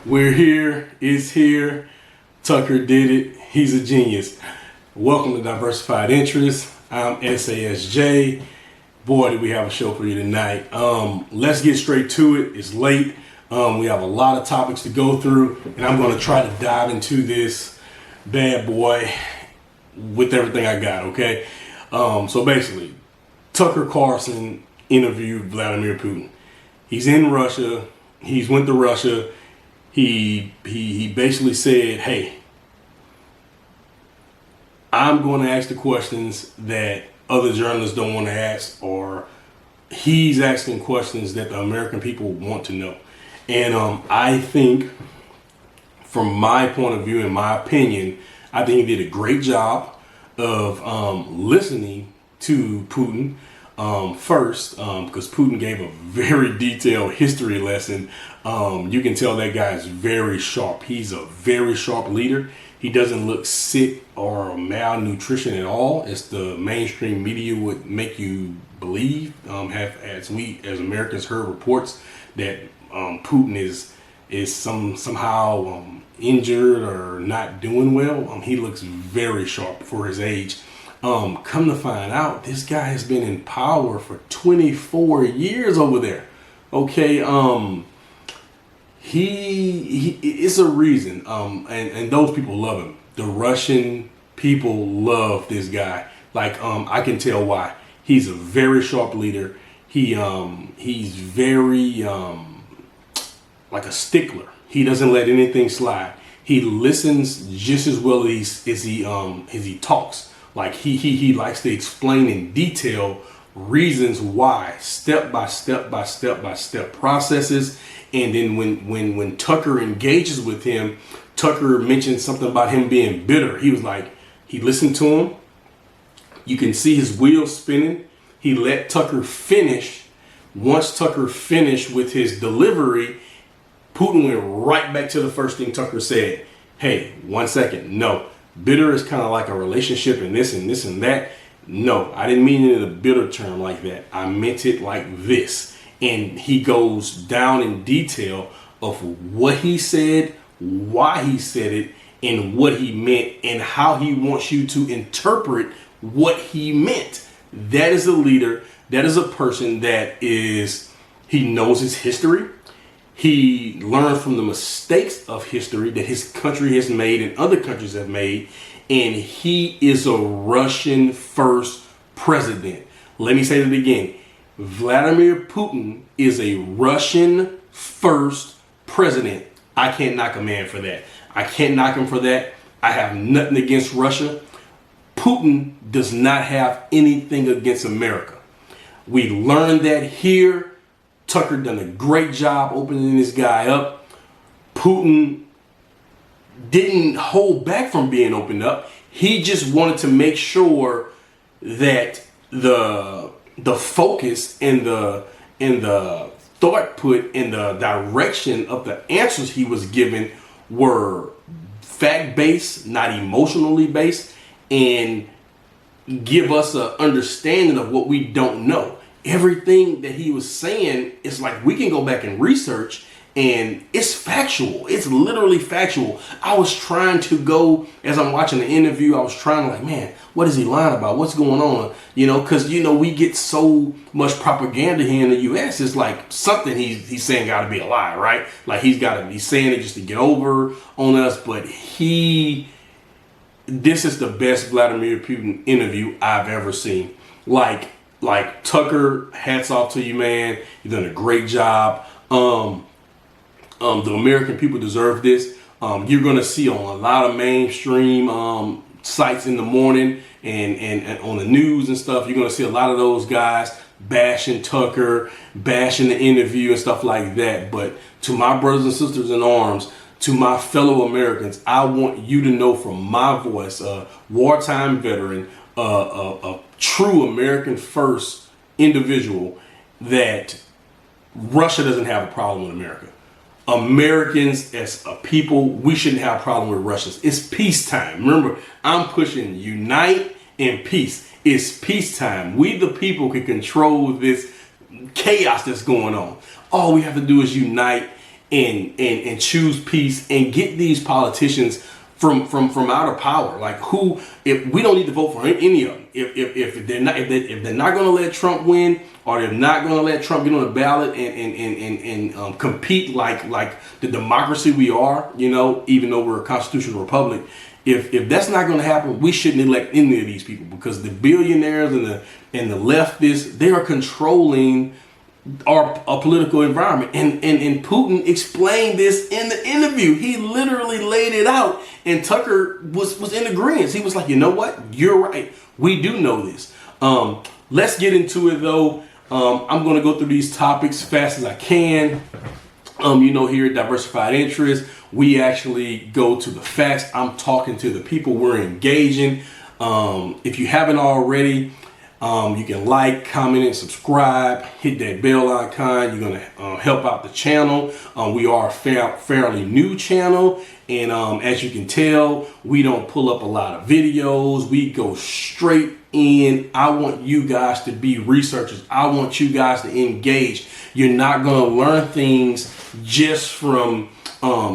We're here. It's here. Tucker did it. He's a genius. Welcome to Diversified Interests. I'm SASJ. Boy, did we have a show for you tonight. Let's get straight to it. It's late. We have a lot of topics to go through, and I'm going to try to dive into this bad boy with everything I got, okay? So basically, Tucker Carlson interviewed Vladimir Putin. He's in Russia. He's went to Russia. He basically said, hey, I'm going to ask the questions that other journalists don't want to ask, or he's asking questions that the American people want to know. And I think, from my point of view, in my opinion, I think he did a great job of listening to Putin first, because Putin gave a very detailed history lesson. You can tell that guy is very sharp. He's a very sharp leader. He doesn't look sick or malnutrition at all, as the mainstream media would make you believe. As Americans heard reports that Putin is somehow injured or not doing well. He looks very sharp for his age. Come to find out, this guy has been in power for 24 years over there. Okay, he it's a reason. And those people love him. The Russian people love this guy. Like, I can tell why. He's a very sharp leader. He's very like a stickler. He doesn't let anything slide. He listens just as well as he talks. Like he likes to explain in detail reasons why, step by step processes. And then when Tucker engages with him, Tucker mentioned something about him being bitter. He was like, he listened to him. You can see his wheels spinning. He let Tucker finish. Once Tucker finished with his delivery, Putin went right back to the first thing Tucker said. Hey, 1 second. No, bitter is kind of like a relationship and this and that. No, I didn't mean it in a bitter term like that. I meant it like this. And he goes down in detail of what he said, why he said it, and what he meant, and how he wants you to interpret what he meant. That is a leader. That is a person he knows his history. He learned from the mistakes of history that his country has made and other countries have made. And he is a Russian first president. Let me say that again. Vladimir Putin is a Russian first president. I can't knock a man for that. I can't knock him for that. I have nothing against Russia. Putin does not have anything against America. We learned that here. Tucker done a great job opening this guy up. Putin didn't hold back from being opened up. He just wanted to make sure that the focus and the thought put in the direction of the answers he was given were fact-based, not emotionally based, and give us an understanding of what we don't know. Everything that he was saying is like, we can go back and research, and it's factual. It's literally factual. I was trying to go, as I'm watching the interview, I was trying to like, man, what is he lying about? What's going on? Because, we get so much propaganda here in the U.S. It's like something he's saying got to be a lie, right? Like he's saying it just to get over on us. But this is the best Vladimir Putin interview I've ever seen. Like Tucker, hats off to you, man. You've done a great job. The American people deserve this. You're going to see on a lot of mainstream sites in the morning and on the news and stuff, you're going to see a lot of those guys bashing Tucker, bashing the interview and stuff like that. But to my brothers and sisters in arms, to my fellow Americans, I want you to know from my voice, a wartime veteran, a true American first individual, that Russia doesn't have a problem with America. Americans as a people, we shouldn't have a problem with Russians. It's peacetime. Remember, I'm pushing unite and peace. It's peacetime. We the people can control this chaos that's going on. All we have to do is unite and choose peace and get these politicians from out of power. Like, who, if we don't need to vote for any of them, if they're not going to let Trump win, or they're not going to let Trump get on the ballot and compete like the democracy we are, even though we're a constitutional republic. If that's not going to happen, we shouldn't elect any of these people, because the billionaires and the leftists, they are controlling our political environment. And Putin explained this in the interview. He literally laid it out, and Tucker was in agreement. He was like, you know what? You're right. We do know this. Let's get into it, though. I'm going to go through these topics fast as I can. Here at Diversified Interest, we actually go to the facts. I'm talking to the people. We're engaging. If you haven't already, you can like, comment, and subscribe. Hit that bell icon. You're going to help out the channel. We are a fairly new channel. And as you can tell, we don't pull up a lot of videos. We go straight in. I want you guys to be researchers. I want you guys to engage. You're not going to learn things just from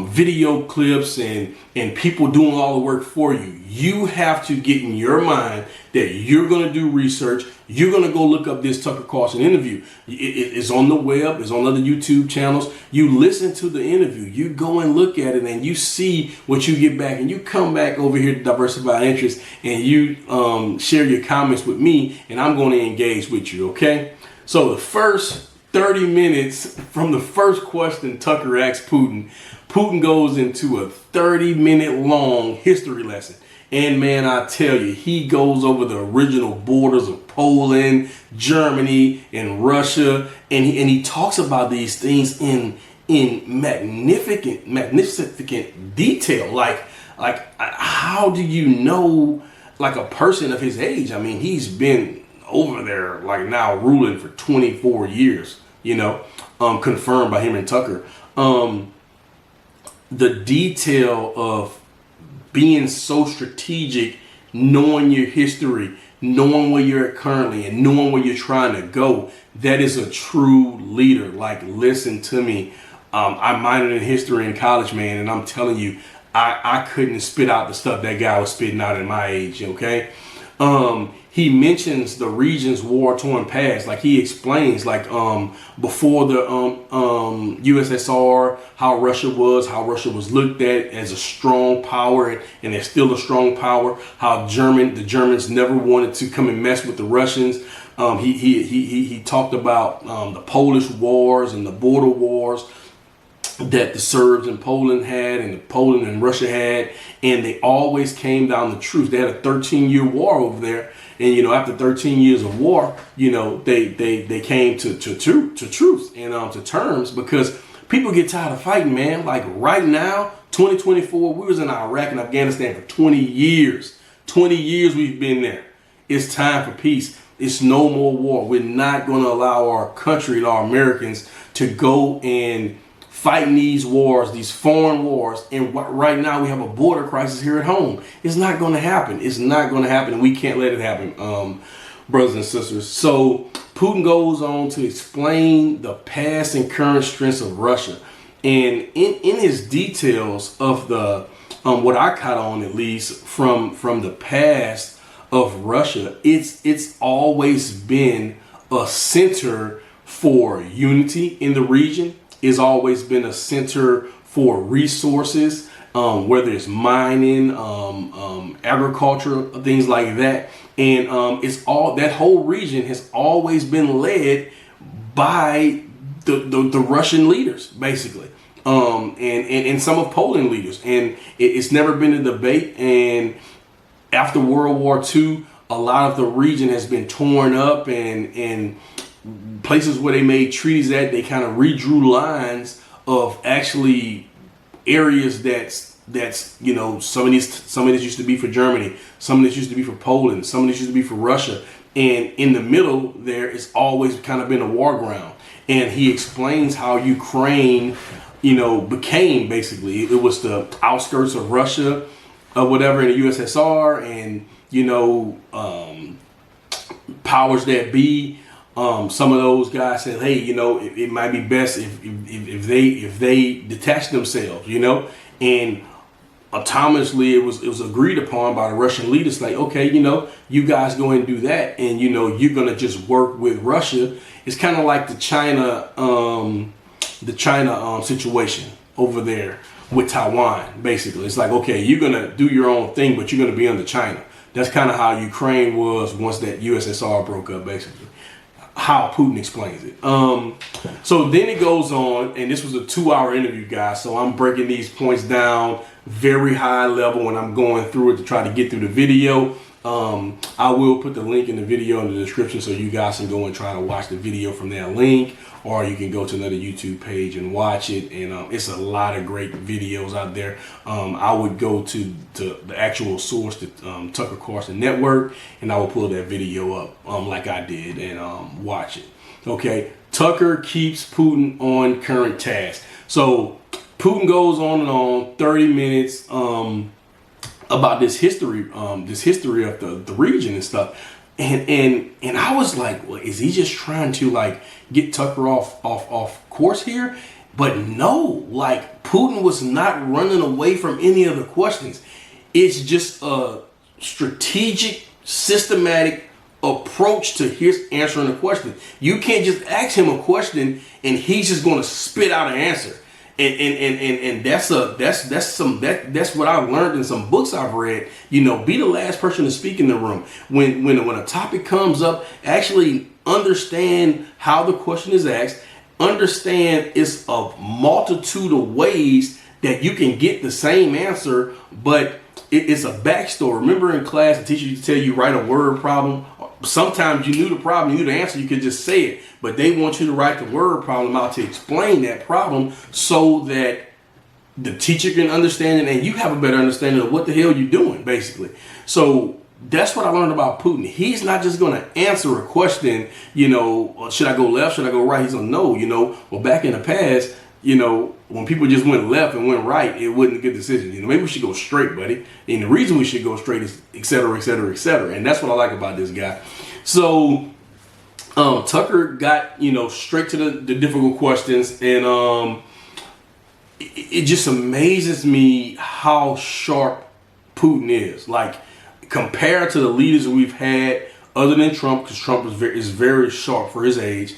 video clips and people doing all the work for you. You have to get in your mind that you're going to do research. You're going to go look up this Tucker Carlson interview. It's on the web. It's on other YouTube channels. You listen to the interview. You go and look at it, and you see what you get back. And you come back over here to Diversified Interest, and you share your comments with me, and I'm going to engage with you, okay? So the first 30 minutes from the first question Tucker asks Putin goes into a 30-minute long history lesson. And man, I tell you, he goes over the original borders of Poland, Germany, and Russia. And he talks about these things in magnificent detail. Like how do you know, like, a person of his age? I mean, he's been over there, like, now ruling for 24 years, confirmed by him and Tucker. The detail of being so strategic, knowing your history, knowing where you're at currently, and knowing where you're trying to go, that is a true leader. Like, listen to me. I minored in history in college, man, and I'm telling you, I couldn't spit out the stuff that guy was spitting out at my age, okay? He mentions the region's war-torn past. Like, he explains, like, before the USSR, how Russia was looked at as a strong power, and they're still a strong power. How the Germans never wanted to come and mess with the Russians. He talked about the Polish wars and the border wars that the Serbs in Poland had, and the Poland and Russia had, and they always came down to truth. They had a 13-year war over there. And, after 13 years of war, they came to truth and to terms, because people get tired of fighting, man. Like, right now, 2024, we was in Iraq and Afghanistan for 20 years. 20 years we've been there. It's time for peace. It's no more war. We're not going to allow our country and our Americans to go and fighting these wars, these foreign wars, and right now we have a border crisis here at home. It's not going to happen. It's not going to happen, and we can't let it happen, brothers and sisters. So Putin goes on to explain the past and current strengths of Russia, and in his details of the what I caught on, at least from the past of Russia, it's always been a center for unity in the region. It's always been a center for resources, whether it's mining, agriculture, things like that. And that whole region has always been led by the Russian leaders, basically, and some of Poland leaders. And it's never been a debate. And after World War II, a lot of the region has been torn up, and places where they made treaties at, they kind of redrew lines of actually areas that's some of this used to be for Germany, some of this used to be for Poland, some of this used to be for Russia, and in the middle there it's always kind of been a war ground. And he explains how Ukraine, became, basically, it was the outskirts of Russia, or whatever, in the USSR, and powers that be Some of those guys said, hey, it might be best if they detach themselves, and autonomously it was agreed upon by the Russian leaders, like, okay, you guys go and do that, and you're gonna just work with Russia. It's kind of like the China situation over there with Taiwan. Basically, it's like, okay, you're gonna do your own thing, but you're gonna be under China. That's kind of how Ukraine was once that USSR broke up, basically. How Putin explains it. So then it goes on, and this was a 2-hour interview, guys. So I'm breaking these points down very high level, and I'm going through it to try to get through the video. I will put the link in the video in the description so you guys can go and try to watch the video from that link, or you can go to another YouTube page and watch it. And it's a lot of great videos out there. I would go to the actual source, the Tucker Carlson network, and I will pull that video up like I did and watch it. Okay, Tucker keeps Putin on current task. So Putin goes on and on, 30 minutes about this history of the region and stuff. And I was like, well, is he just trying to like get Tucker off course here? But no, like Putin was not running away from any of the questions. It's just a strategic, systematic approach to his answering the question. You can't just ask him a question and he's just going to spit out an answer. And that's what I've learned in some books I've read. Be the last person to speak in the room. When a topic comes up, actually understand how the question is asked. Understand it's a multitude of ways that you can get the same answer, but it's a backstory. Remember in class, the teacher used to tell you write a word problem. Sometimes you knew the problem, you knew the answer, you could just say it. But they want you to write the word problem out to explain that problem so that the teacher can understand it and you have a better understanding of what the hell you're doing, basically. So that's what I learned about Putin. He's not just going to answer a question, should I go left, should I go right? He's going to know, well, back in the past, when people just went left and went right, it wasn't a good decision. Maybe we should go straight, buddy. And the reason we should go straight is et cetera, et cetera, et cetera. And that's what I like about this guy. So Tucker got, straight to the difficult questions. And it just amazes me how sharp Putin is. Like, compared to the leaders that we've had, other than Trump, because Trump is very sharp for his age,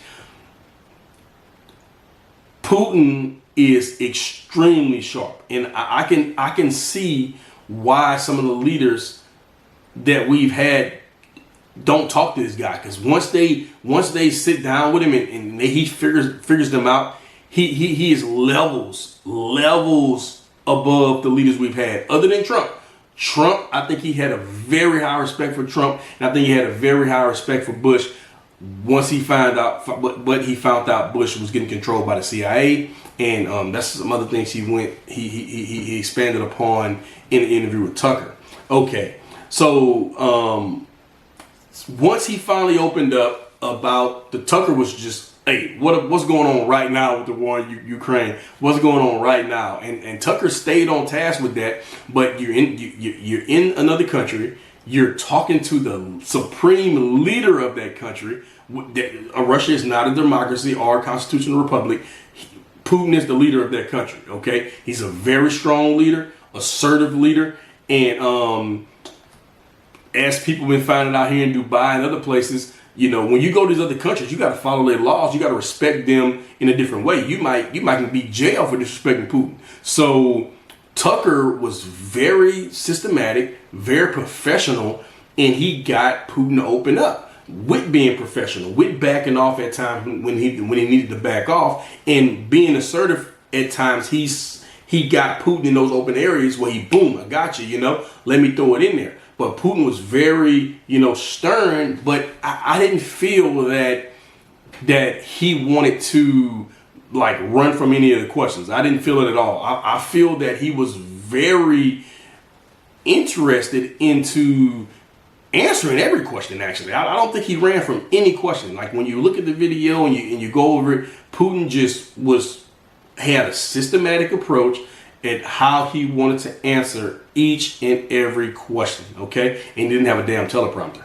Putin is extremely sharp, and I can see why some of the leaders that we've had don't talk to this guy, because once they sit down with him and he figures them out, he is levels above the leaders we've had, other than Trump. Trump, I think he had a very high respect for Trump, and I think he had a very high respect for Bush. Once he found out Bush was getting controlled by the CIA, and that's some other things he expanded upon in the interview with Tucker. Okay, so once he finally opened up about the Tucker was just, hey, what's going on right now with the war in Ukraine? What's going on right now? And Tucker stayed on task with that, but you're in another country. You're talking to the supreme leader of that country. Russia is not a democracy or a constitutional republic. Putin is the leader of that country, okay? He's a very strong leader, assertive leader. And as people been finding out here in Dubai and other places, when you go to these other countries, you got to follow their laws. You got to respect them in a different way. You might be jailed for disrespecting Putin. So Tucker was very systematic, very professional, and he got Putin to open up with being professional, with backing off at times when he needed to back off, and being assertive at times. He got Putin in those open areas where boom, I got you, let me throw it in there. But Putin was very, stern, but I didn't feel that he wanted to like run from any of the questions. I didn't feel it at all. I feel that he was very interested into answering every question. Actually, I don't think he ran from any question. Like when you look at the video and you go over it, Putin just had a systematic approach at how he wanted to answer each and every question. Okay, and he didn't have a damn teleprompter.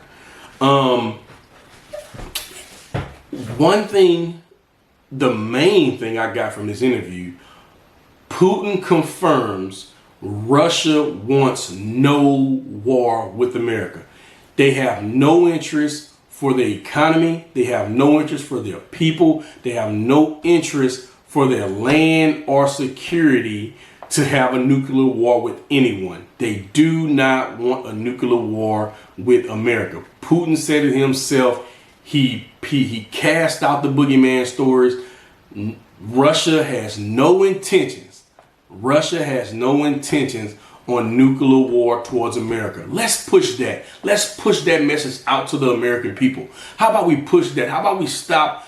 one thing, the main thing I got from this interview, Putin confirms Russia wants no war with America. They have no interest for the economy. They have no interest for their people. They have no interest for their land or security to have a nuclear war with anyone. They do not want a nuclear war with America. Putin said it himself. He cast out the boogeyman stories. Russia has no intentions. Russia has no intentions on nuclear war towards America. Let's push that. Let's push that message out to the American people. How about we push that? How about we stop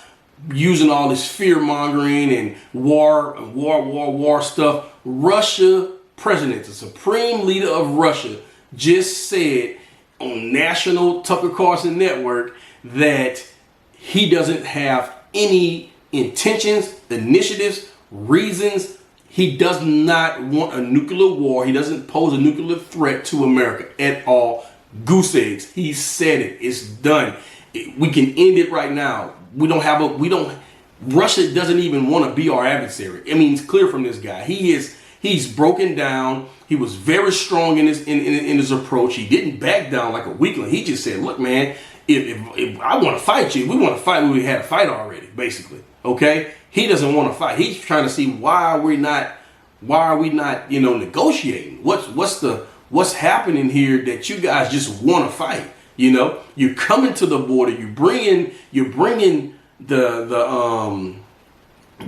using all this fear mongering and war stuff? Russia president, the supreme leader of Russia, just said on national Tucker Carlson network that he doesn't have any intentions, initiatives, reasons. He does not want a nuclear war. He doesn't pose a nuclear threat to America at all. Goose eggs. He said it. It's done. We can end it right now. Russia doesn't even want to be our adversary. I mean, it's clear from this guy. He's broken down. He was very strong in his approach. He didn't back down like a weakling. He just said, look, man, if I want to fight you, we want to fight. We had a fight already, basically. Okay? He doesn't want to fight. He's trying to see why are we not, negotiating? What's happening here that you guys just want to fight? You're coming to the border. You're bringing the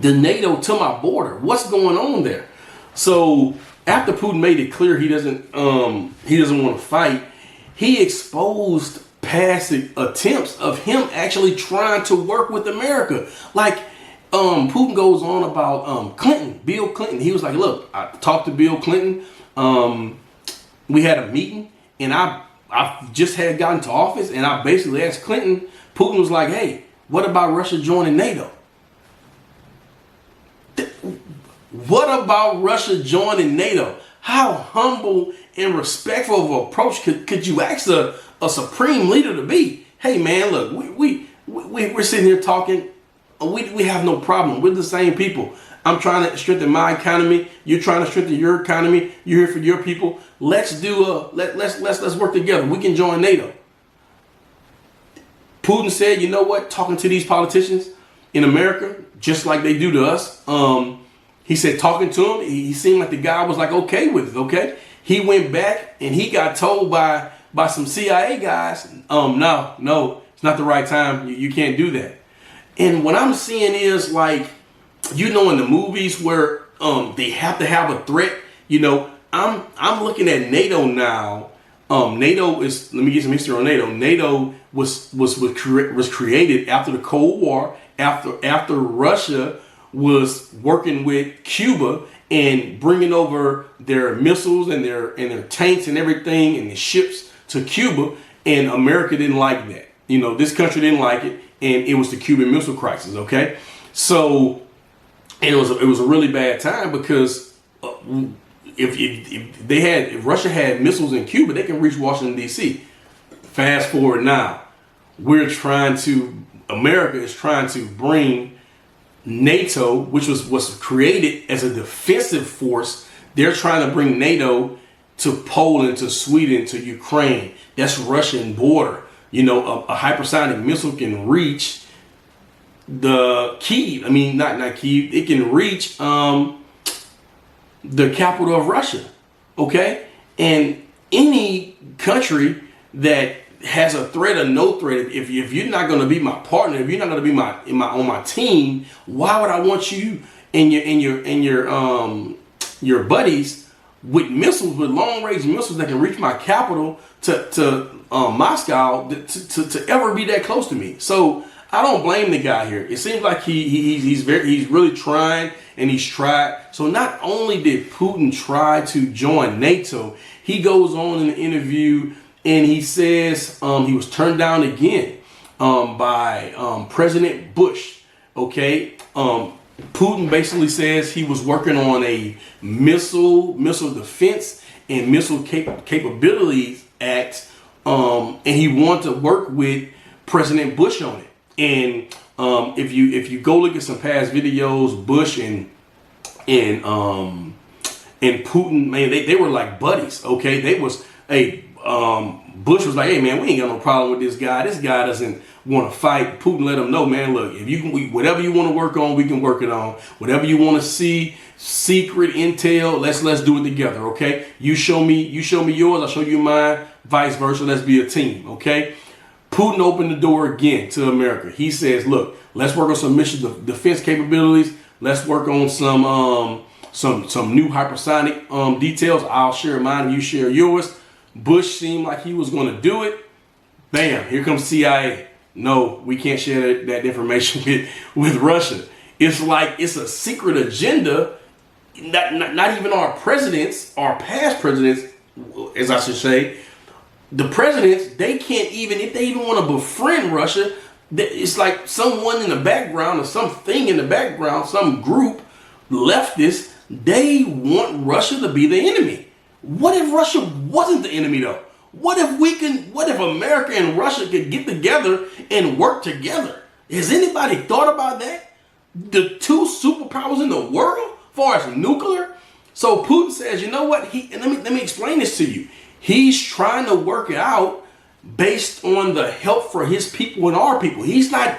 NATO to my border. What's going on there? So after Putin made it clear he doesn't want to fight, he exposed past attempts of him actually trying to work with America. Like Putin goes on about Bill Clinton. He was like, look, I talked to Bill Clinton. We had a meeting, and I just had gotten to office, and I basically asked Clinton. Putin was like, hey, what about Russia joining NATO? What about Russia joining NATO? How humble and respectful of an approach could you ask a supreme leader to be? Hey man, look, we're sitting here talking. We have no problem. We're the same people. I'm trying to strengthen my economy. You're trying to strengthen your economy. You're here for your people. Let's work together. We can join NATO. Putin said, you know what? Talking to these politicians in America, just like they do to us. He said, talking to him, he seemed like the guy was like okay with it. Okay, he went back and he got told by some CIA guys, no, it's not the right time. You can't do that. And what I'm seeing is like, in the movies where they have to have a threat. I'm looking at NATO now. NATO is, let me get some history on NATO. NATO was created after the Cold War, after Russia was working with Cuba and bringing over their missiles and their tanks and everything and the ships to Cuba, and America didn't like that. This country didn't like it, and it was the Cuban Missile Crisis. Okay, so and it was a really bad time because if Russia had missiles in Cuba, they can reach Washington D.C. Fast forward now, America is trying to bring NATO, which was created as a defensive force. They're trying to bring NATO to Poland, to Sweden, to Ukraine. That's Russian border. A hypersonic missile can reach the Kyiv. I mean, not Kyiv. It can reach the capital of Russia. Okay, and any country that has a threat or no threat, if you're not going to be my partner, if you're not going to be on my team, why would I want you and your buddies with missiles, with long range missiles that can reach my capital to Moscow to ever be that close to me? So I don't blame the guy here. It seems like he's really trying, and he's tried. So not only did Putin try to join NATO, he goes on in the interview and he says he was turned down again by President Bush. Okay, Putin basically says he was working on a missile defense and missile capabilities act, and he wanted to work with President Bush on it. And If you go look at some past videos, Bush and Putin, man, they were like buddies. Okay, Bush was like, hey man, we ain't got no problem with this guy. This guy doesn't want to fight. Putin let him know, man, look, if you can, whatever you want to work on, we can work it on. Whatever you want to see, secret intel, let's do it together. Okay, you show me yours, I'll show you mine. Vice versa. Let's be a team. Okay. Putin opened the door again to America. He says, look, let's work on some missile defense capabilities. Let's work on some new hypersonic details. I'll share mine and you share yours. Bush seemed like he was going to do it. Bam, here comes CIA. No, we can't share that information with Russia. It's like it's a secret agenda. Not even our presidents, our past presidents, as I should say, the presidents, they can't even, if they even want to befriend Russia, it's like someone in the background or something in the background, some group, leftists, they want Russia to be the enemy. What if Russia wasn't the enemy though? What if America and Russia could get together and work together? Has anybody thought about that? The two superpowers in the world, as far as nuclear. So Putin says, you know what? Let me explain this to you. He's trying to work it out based on the help for his people and our people. He's not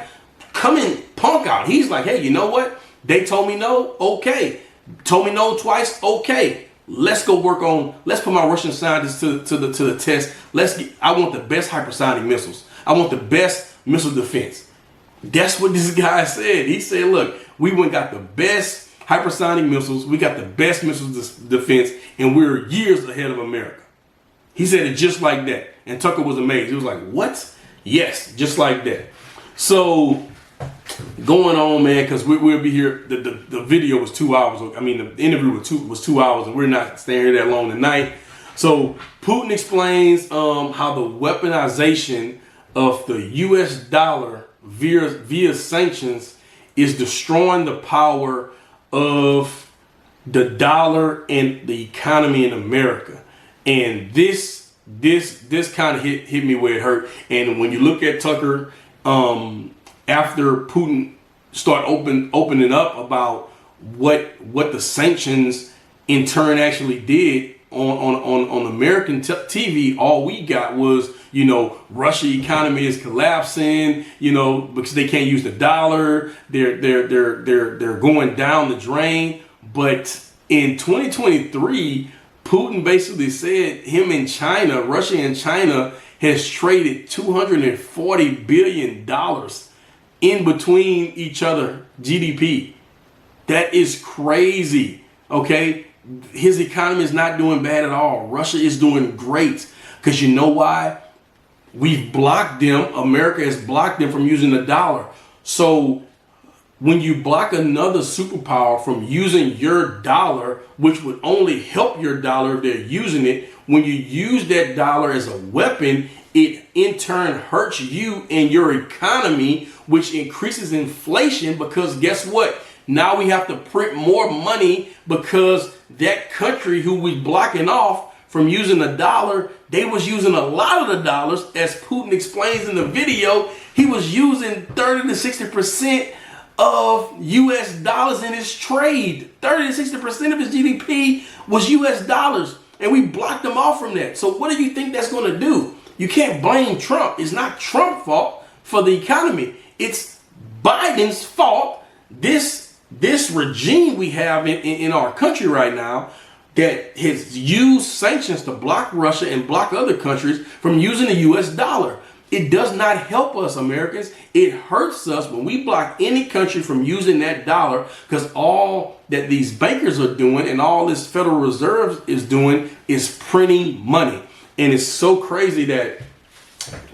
coming punk out. He's like, hey, you know what? They told me no. Okay. Told me no twice. Okay. Let's go work on. Let's put my Russian scientists to the test. I want the best hypersonic missiles. I want the best missile defense. That's what this guy said. He said, look, we went got the best hypersonic missiles. We got the best missile defense, and we're years ahead of America. He said it just like that. And Tucker was amazed. He was like, what? Yes, just like that. So going on, man, because we'll be here. The video was 2 hours. I mean, the interview was 2 hours, and we're not staying here that long tonight. So Putin explains how the weaponization of the U.S. dollar via sanctions is destroying the power of the dollar and the economy in America. And this kind of hit me where it hurt. And when you look at Tucker, after Putin start opening up about what the sanctions in turn actually did on American TV, all we got was, Russia economy is collapsing, because they can't use the dollar. They're going down the drain. But in 2023, Putin basically said Russia and China has traded $240 billion in between each other GDP. That is crazy. Okay. His economy is not doing bad at all. Russia is doing great. Because you know why? We've blocked them. America has blocked them from using the dollar. So when you block another superpower from using your dollar, which would only help your dollar if they're using it, when you use that dollar as a weapon, it in turn hurts you and your economy, which increases inflation, because guess what? Now we have to print more money because that country who we blocking off from using the dollar, they was using a lot of the dollars. As Putin explains in the video, he was using 30 to 60% of US dollars in his trade. 30 to 60% of his GDP was US dollars. And we blocked them off from that. So what do you think that's going to do? You can't blame Trump. It's not Trump's fault for the economy. It's Biden's fault. This regime we have in our country right now that has used sanctions to block Russia and block other countries from using the US dollar. It does not help us, Americans. It hurts us when we block any country from using that dollar, because all that these bankers are doing and all this Federal Reserve is doing is printing money. And it's so crazy that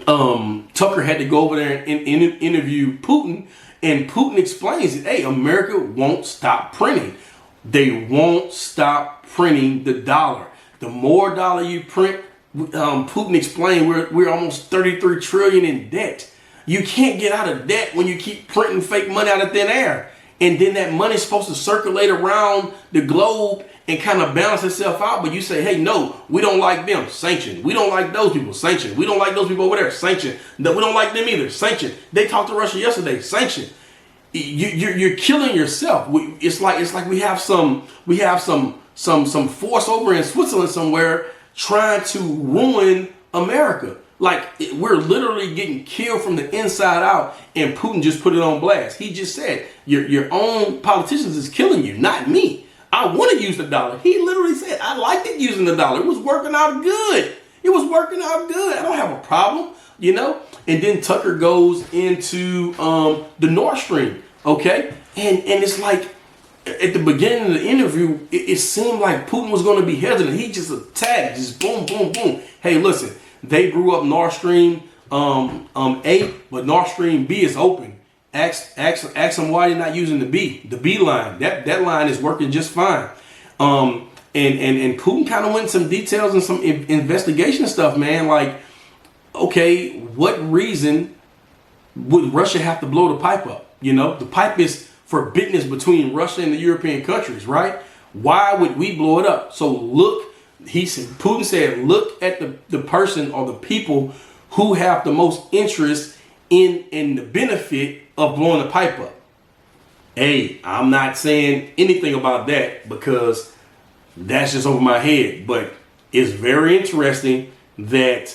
Tucker had to go over there and interview Putin. And Putin explains, hey, America won't stop printing. They won't stop printing the dollar. The more dollar you print, Putin explained, we're almost 33 trillion in debt. You can't get out of debt when you keep printing fake money out of thin air. And then that money's supposed to circulate around the globe and kind of balance itself out. But you say, hey, no, we don't like them, sanction. We don't like those people, sanction. We don't like those people over there, sanction. No, we don't like them either, sanction. They talked to Russia yesterday, sanction. You're killing yourself. It's like we have some force over in Switzerland somewhere trying to ruin America. Like, we're literally getting killed from the inside out, and Putin just put it on blast. He just said, your own politicians is killing you, not me. I want to use the dollar. He literally said, I liked it using the dollar. It was working out good. It was working out good. I don't have a problem, you know? And then Tucker goes into the Nord Stream, okay? And it's like, at the beginning of the interview, it seemed like Putin was going to be hesitant. He just attacked, just boom, boom, boom. Hey, listen. They grew up Nord Stream 8, but Nord Stream B is open. Ask them why they're not using the B line. That line is working just fine. And Putin kind of went into some details and some investigation stuff, man. Like, okay, what reason would Russia have to blow the pipe up? You know, the pipe is for business between Russia and the European countries, right? Why would we blow it up? So look. Putin said, look at the person or the people who have the most interest in the benefit of blowing the pipe up. Hey, I'm not saying anything about that because that's just over my head. But it's very interesting that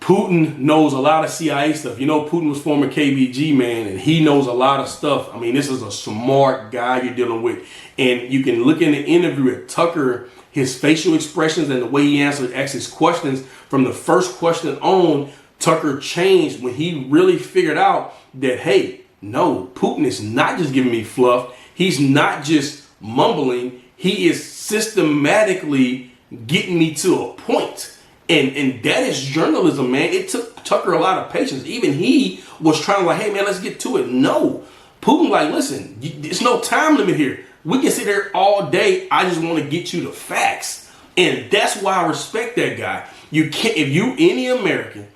Putin knows a lot of CIA stuff. You know, Putin was former KBG, man, and he knows a lot of stuff. I mean, this is a smart guy you're dealing with. And you can look in the interview at Tucker, his facial expressions and the way he asked his questions. From the first question on, Tucker changed when he really figured out that, hey, no, Putin is not just giving me fluff. He's not just mumbling. He is systematically getting me to a point. And that is journalism, man. It took Tucker a lot of patience. Even he was trying to like, hey, man, let's get to it. No. Putin like, listen, there's no time limit here. We can sit here all day. I just want to get you the facts. And that's why I respect that guy. You can't, if you any American,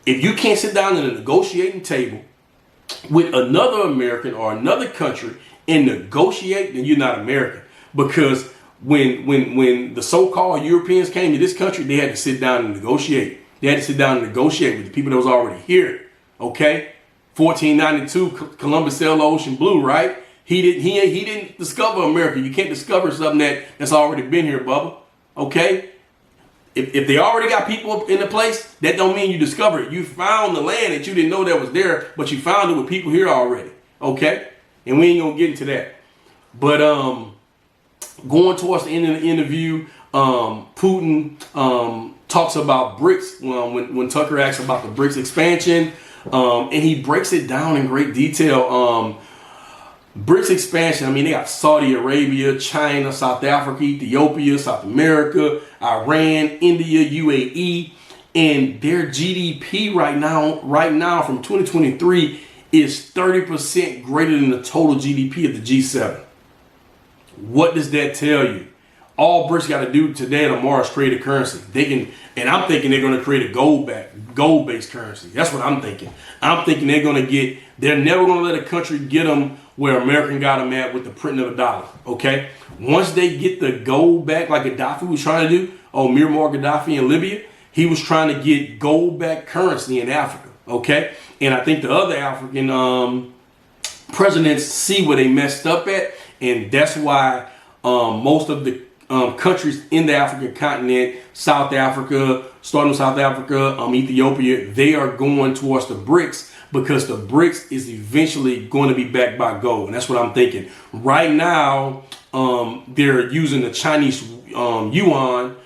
if you can't sit down at a negotiating table with another American or another country and negotiate, then you're not American. Because when the so-called Europeans came to this country, they had to sit down and negotiate. They had to sit down and negotiate with the people that was already here. Okay? 1492, Columbus sailed the ocean blue, right? He didn't discover America. You can't discover something that's already been here, Bubba. Okay? If they already got people in the place, that don't mean you discovered it. You found the land that you didn't know that was there, but you found it with people here already. Okay? And we ain't gonna get into that. But going towards the end of the interview, Putin talks about BRICS when Tucker asks about the BRICS expansion, and he breaks it down in great detail. BRICS expansion, I mean, they got Saudi Arabia, China, South Africa, Ethiopia, South America, Iran, India, UAE, and their GDP right now from 2023 is 30% greater than the total GDP of the G7. What does that tell you? All BRICS got to do today and tomorrow is create a currency. And I'm thinking they're going to create a gold-based currency. That's what I'm thinking. I'm thinking they're never going to let a country get them where American got them at with the printing of a dollar. Okay? Once they get the gold back, like Gaddafi was trying to do, Muammar Gaddafi in Libya, he was trying to get gold-backed currency in Africa. Okay? And I think the other African presidents see where they messed up at, and that's why most of the countries in the African continent, South Africa, starting with South Africa, Ethiopia, they are going towards the BRICS because the BRICS is eventually going to be backed by gold. And that's what I'm thinking. Right now, they're using the Chinese yuan,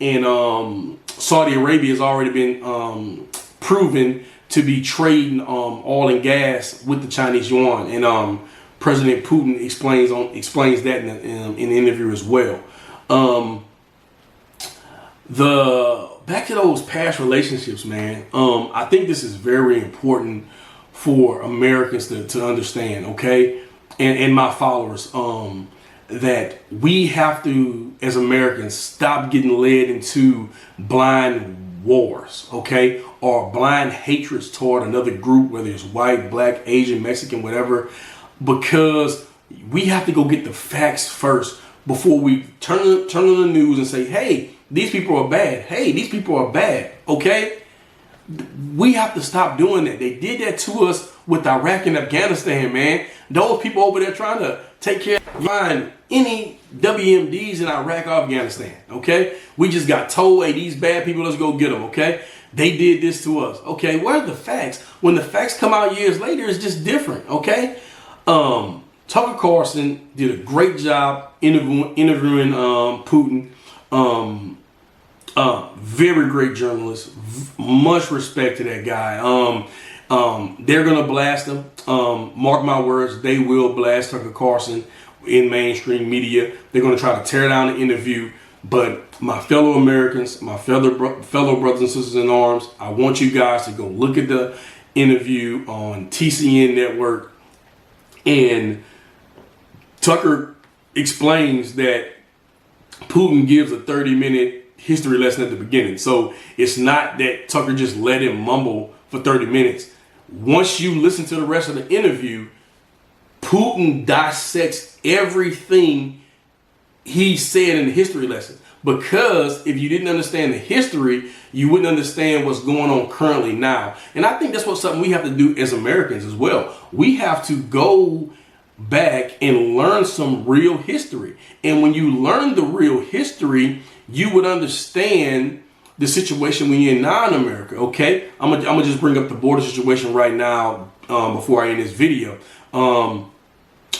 and Saudi Arabia has already been proven to be trading oil and gas with the Chinese yuan. And President Putin explains that in the interview as well. Back to those past relationships, man. I think this is very important for Americans to understand, okay? And my followers, that we have to, as Americans, stop getting led into blind wars, okay? Or blind hatreds toward another group, whether it's white, black, Asian, Mexican, whatever. Because We have to go get the facts first before we turn on the news and say, hey, these people are bad. Hey, these people are bad. Okay? We have to stop doing that. They did that to us with Iraq and Afghanistan, man. Those people over there trying to take care of find any WMDs in Iraq or Afghanistan. Okay? We just got told, hey, these bad people, let's go get them. Okay? They did this to us. Okay? Where are the facts? When the facts come out years later, it's just different. Okay? Tucker Carlson did a great job interviewing Putin. Very great journalist. Much respect to that guy. They're gonna blast him. Mark my words, they will blast Tucker Carlson in mainstream media. They're gonna try to tear down the interview. But my fellow Americans, my fellow brothers and sisters in arms, I want you guys to go look at the interview on TCN Network. And Tucker explains that Putin gives a 30-minute history lesson at the beginning. So it's not that Tucker just let him mumble for 30 minutes. Once you listen to the rest of the interview, Putin dissects everything he said in the history lesson. Because if you didn't understand the history, you wouldn't understand what's going on currently now. And I think that's something we have to do as Americans as well. We have to go back and learn some real history. And when you learn the real history, you would understand the situation we're in now in America. Okay, I'm gonna just bring up the border situation right now before I end this video. I'm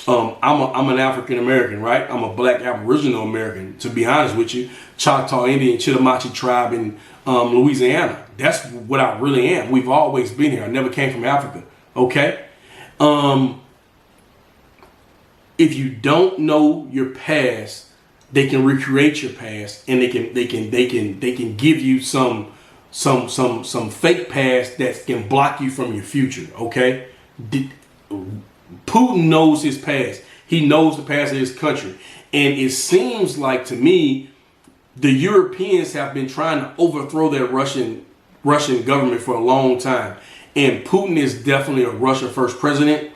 an African American, right? I'm a black Aboriginal American, to be honest with you. Choctaw Indian, Chitimacha tribe in Louisiana. That's what I really am. We've always been here. I never came from Africa. Okay. If you don't know your past, they can recreate your past, and they can give you some fake past that can block you from your future. Okay. Putin knows his past. He knows the past of his country. And it seems like to me, the Europeans have been trying to overthrow their Russian government for a long time. And Putin is definitely a Russia first president.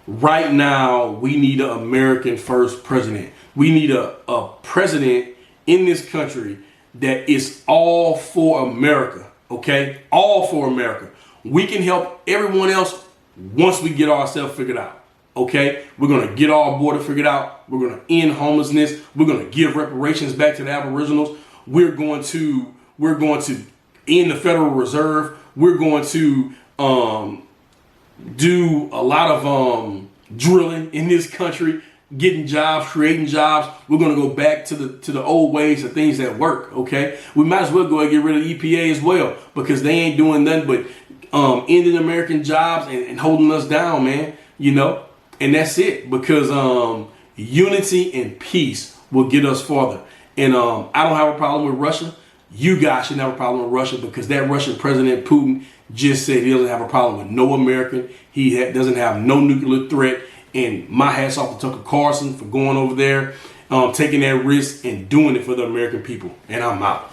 Right now, we need an American first president. We need a president in this country that is all for America. Okay? All for America. We can help everyone else once we get ourselves figured out. Okay, we're going to get our border figured out. We're going to end homelessness. We're going to give reparations back to the Aboriginals. We're going to end the Federal Reserve. We're going to do a lot of drilling in this country, getting jobs, creating jobs. We're going to go back to the old ways of things that work. Okay, we might as well go and get rid of the EPA as well, because they ain't doing nothing but ending American jobs and holding us down, man. You know. And that's it, because unity and peace will get us farther. And I don't have a problem with Russia. You guys shouldn't have a problem with Russia, because that Russian President Putin just said he doesn't have a problem with no American. He doesn't have no nuclear threat. And my hat's off to Tucker Carlson for going over there, taking that risk and doing it for the American people. And I'm out.